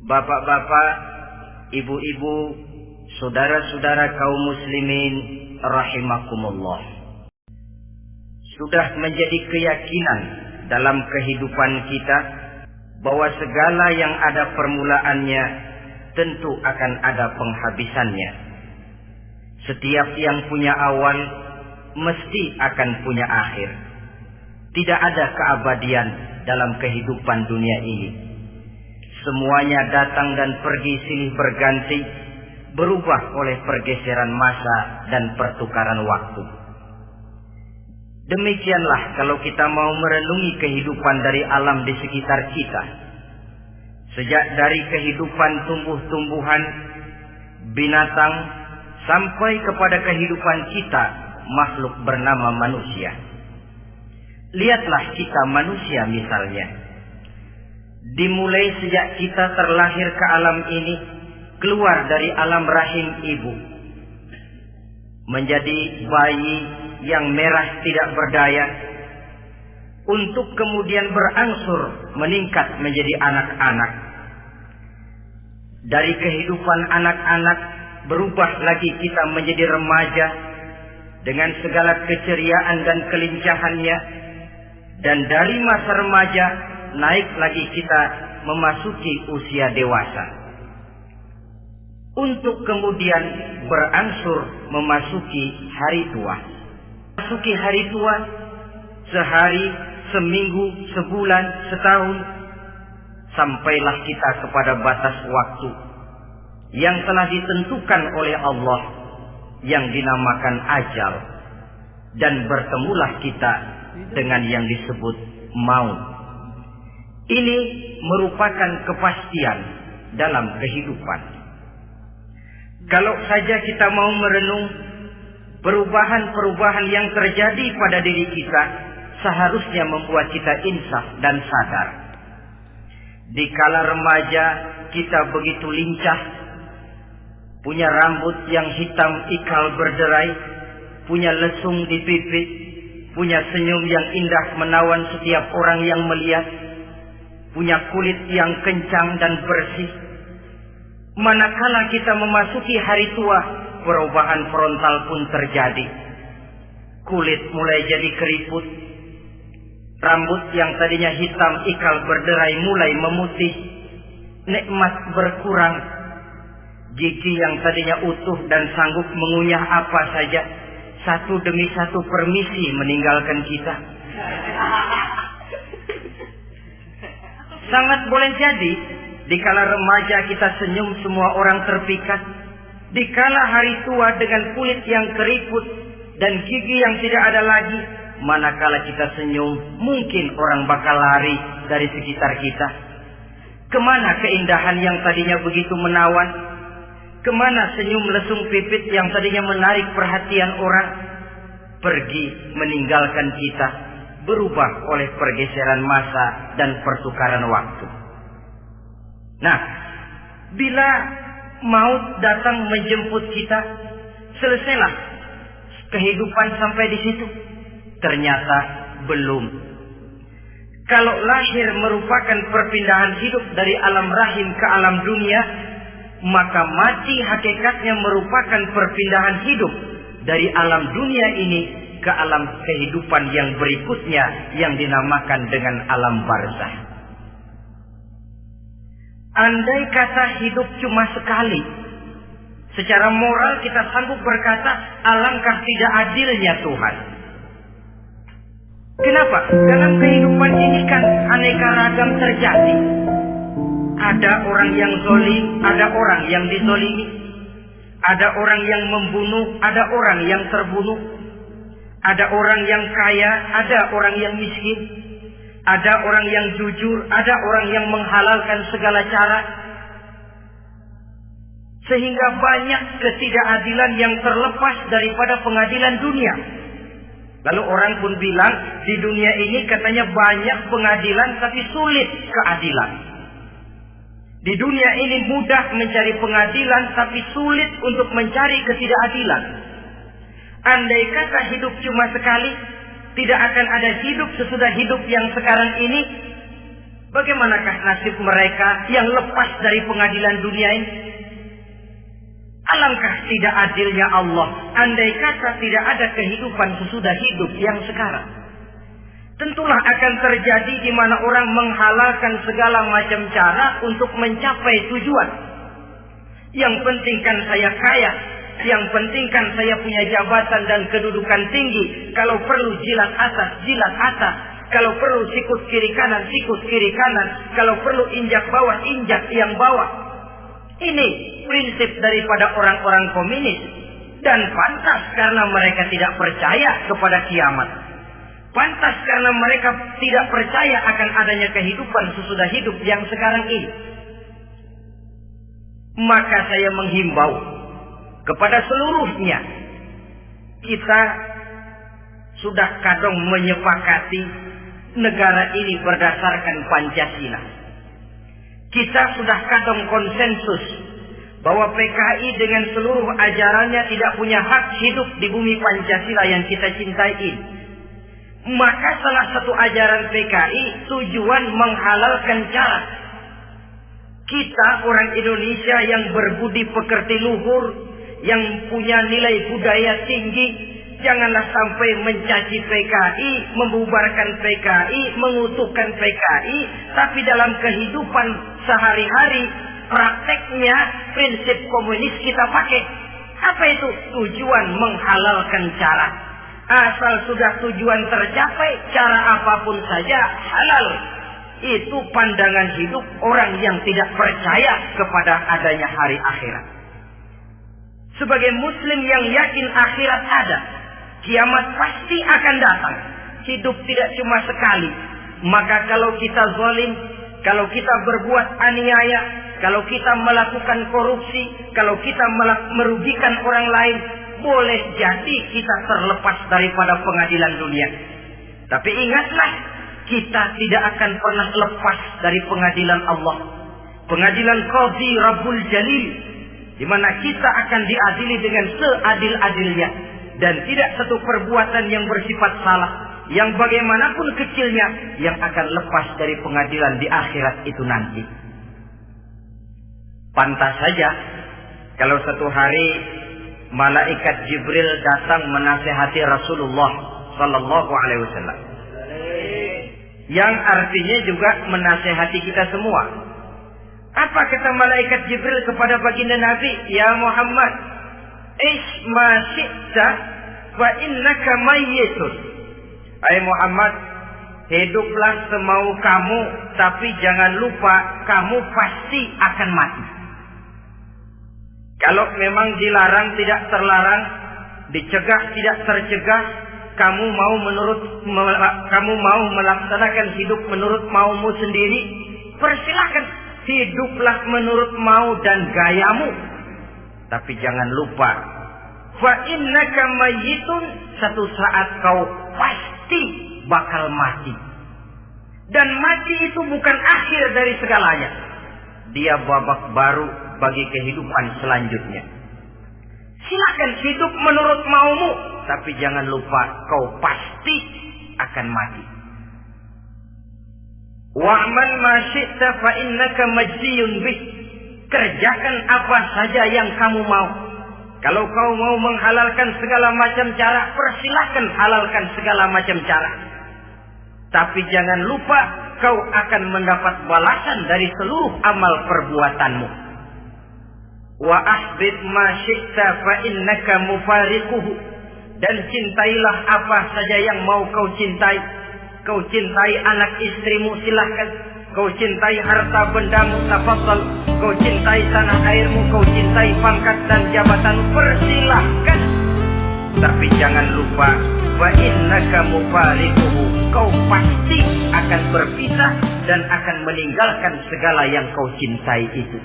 bapak-bapak, ibu-ibu, saudara-saudara kaum muslimin rahimakumullah. Sudah menjadi keyakinan dalam kehidupan kita bahwa segala yang ada permulaannya tentu akan ada penghabisannya. Setiap yang punya awal mesti akan punya akhir. Tidak ada keabadian dalam kehidupan dunia ini. Semuanya datang dan pergi silih berganti, berubah oleh pergeseran masa dan pertukaran waktu. Demikianlah kalau kita mau merenungi kehidupan dari alam di sekitar kita. Sejak dari kehidupan tumbuh-tumbuhan, binatang, sampai kepada kehidupan kita, makhluk bernama manusia. Lihatlah kita manusia misalnya. Dimulai sejak kita terlahir ke alam ini, keluar dari alam rahim ibu, menjadi bayi yang merah tidak berdaya, untuk kemudian berangsur meningkat menjadi anak-anak. Dari kehidupan anak-anak berubah lagi kita menjadi remaja dengan segala keceriaan dan kelincahannya, dan dari masa remaja naik lagi kita memasuki usia dewasa, untuk kemudian berangsur memasuki hari tua. Memasuki hari tua, sehari, seminggu, sebulan, setahun, sampailah kita kepada batas waktu yang telah ditentukan oleh Allah, yang dinamakan ajal, dan bertemulah kita dengan yang disebut maut. Ini merupakan kepastian dalam kehidupan. Kalau saja kita mau merenung perubahan-perubahan yang terjadi pada diri kita, seharusnya membuat kita insaf dan sadar. Di kala remaja kita begitu lincah, punya rambut yang hitam ikal berderai, punya lesung di pipit, punya senyum yang indah menawan setiap orang yang melihat, punya kulit yang kencang dan bersih. Manakala kita memasuki hari tua, perubahan frontal pun terjadi. Kulit mulai jadi keriput, rambut yang tadinya hitam ikal berderai mulai memutih, nikmat berkurang, gigi yang tadinya utuh dan sanggup mengunyah apa saja, satu demi satu permisi meninggalkan kita. Sangat boleh jadi dikala remaja kita senyum semua orang terpikat, dikala hari tua dengan kulit yang keriput dan gigi yang tidak ada lagi, manakala kita senyum mungkin orang bakal lari dari sekitar kita. Kemana keindahan yang tadinya begitu menawan? Kemana senyum lesung pipit yang tadinya menarik perhatian orang? Pergi meninggalkan kita, berubah oleh pergeseran masa dan pertukaran waktu. Nah, bila maut datang menjemput kita, selesailah kehidupan sampai di situ? Ternyata belum. Kalau lahir merupakan perpindahan hidup dari alam rahim ke alam dunia, maka mati hakikatnya merupakan perpindahan hidup dari alam dunia ini ke alam kehidupan yang berikutnya, yang dinamakan dengan alam barzah. Andai kata hidup cuma sekali, secara moral kita sanggup berkata, alangkah tidak adilnya Tuhan. Kenapa? Dalam kehidupan ini kan aneka ragam terjadi. Ada orang yang zalim, ada orang yang dizalimi. Ada orang yang membunuh, ada orang yang terbunuh. Ada orang yang kaya, ada orang yang miskin. Ada orang yang jujur, ada orang yang menghalalkan segala cara. Sehingga banyak ketidakadilan yang terlepas daripada pengadilan dunia. Lalu orang pun bilang, di dunia ini katanya banyak pengadilan tapi sulit keadilan. Di dunia ini mudah mencari pengadilan tapi sulit untuk mencari ketidakadilan. Andai kata hidup cuma sekali, tidak akan ada hidup sesudah hidup yang sekarang ini. Bagaimanakah nasib mereka yang lepas dari pengadilan dunia ini? Alangkah tidak adilnya Allah, andai kata tidak ada kehidupan sesudah hidup yang sekarang. Tentulah akan terjadi di mana orang menghalalkan segala macam cara untuk mencapai tujuan. Yang penting kan saya kaya, yang penting kan saya punya jabatan dan kedudukan tinggi. Kalau perlu jilat atas, kalau perlu sikut kiri kanan, kalau perlu injak bawah, injak yang bawah. Ini prinsip daripada orang-orang komunis, dan pantas karena mereka tidak percaya kepada kiamat. Pantas karena mereka tidak percaya akan adanya kehidupan sesudah hidup yang sekarang ini. Maka saya menghimbau kepada seluruhnya, kita sudah kadang menyepakati negara ini berdasarkan Pancasila. Kita sudah kadang konsensus bahwa PKI dengan seluruh ajarannya tidak punya hak hidup di bumi Pancasila yang kita cintai ini. Maka salah satu ajaran PKI tujuan menghalalkan cara. Kita orang Indonesia yang berbudi pekerti luhur, yang punya nilai budaya tinggi, janganlah sampai mencaci PKI, membubarkan PKI, mengutukkan PKI, tapi dalam kehidupan sehari-hari prakteknya prinsip komunis kita pakai. Apa itu? Tujuan menghalalkan cara. Asal sudah tujuan tercapai, cara apapun saja halal. Itu pandangan hidup orang yang tidak percaya kepada adanya hari akhirat. Sebagai muslim yang yakin akhirat ada, kiamat pasti akan datang. Hidup tidak cuma sekali. Maka kalau kita zalim, kalau kita berbuat aniaya, kalau kita melakukan korupsi, kalau kita merugikan orang lain, boleh jadi kita terlepas daripada pengadilan dunia. Tapi ingatlah, kita tidak akan pernah lepas dari pengadilan Allah. Pengadilan Qadhi Rabbul Jalil, di mana kita akan diadili dengan seadil-adilnya. Dan tidak satu perbuatan yang bersifat salah, yang bagaimanapun kecilnya, yang akan lepas dari pengadilan di akhirat itu nanti. Pantas saja kalau satu hari malaikat Jibril datang menasihati Rasulullah Sallallahu Alaihi Wasallam, yang artinya juga menasihati kita semua. Apa kata malaikat Jibril kepada baginda Nabi? Ya Muhammad, isma syi'ta wa innaka mayyitun. Hai Muhammad, hiduplah semau kamu, tapi jangan lupa kamu pasti akan mati. Kalau memang dilarang tidak terlarang, dicegah tidak tercegah, kamu mau melaksanakan hidup menurut maumu sendiri, persilakan, hiduplah menurut mau dan gayamu. Tapi jangan lupa, fa innaka mayyitun, satu saat kau pasti bakal mati. Dan mati itu bukan akhir dari segalanya. Dia babak baru bagi kehidupan selanjutnya. Silakan hidup menurut maumu, tapi jangan lupa kau pasti akan mati. Wa'mal ma syi'ta fa innaka majziyun bih. Kerjakan apa saja yang kamu mau. Kalau kau mau menghalalkan segala macam cara, persilahkan halalkan segala macam cara. Tapi jangan lupa kau akan mendapat balasan dari seluruh amal perbuatanmu. Wa ahbib ma syi'ta fa innaka mufariquhu. Dan cintailah apa saja yang mau kau cintai. Kau cintai anak istrimu, silahkan. Kau cintai harta bendamu, tafadhal. Kau cintai tanah airmu, kau cintai pangkat dan jabatan, persilahkan. Tapi jangan lupa, wa innaka mufariquhu. Kau pasti akan berpisah dan akan meninggalkan segala yang kau cintai itu.